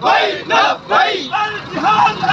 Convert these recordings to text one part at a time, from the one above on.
لبيك لبيك الجهاد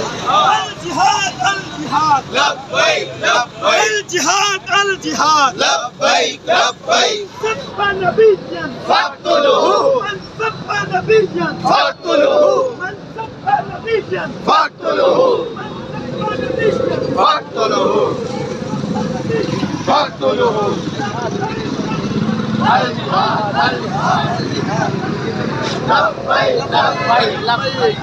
الجهاد الجهاد لبيك لبيك الجهاد الجهاد لبيك لبيك سب نبيا فاقتلوه من سب نبيا فاقتلوه من سب نبيا فاقتلوه من سب نبيا فاقتلوه فاقتلوه الجهاد الجهاد لبيك لبيك لبيك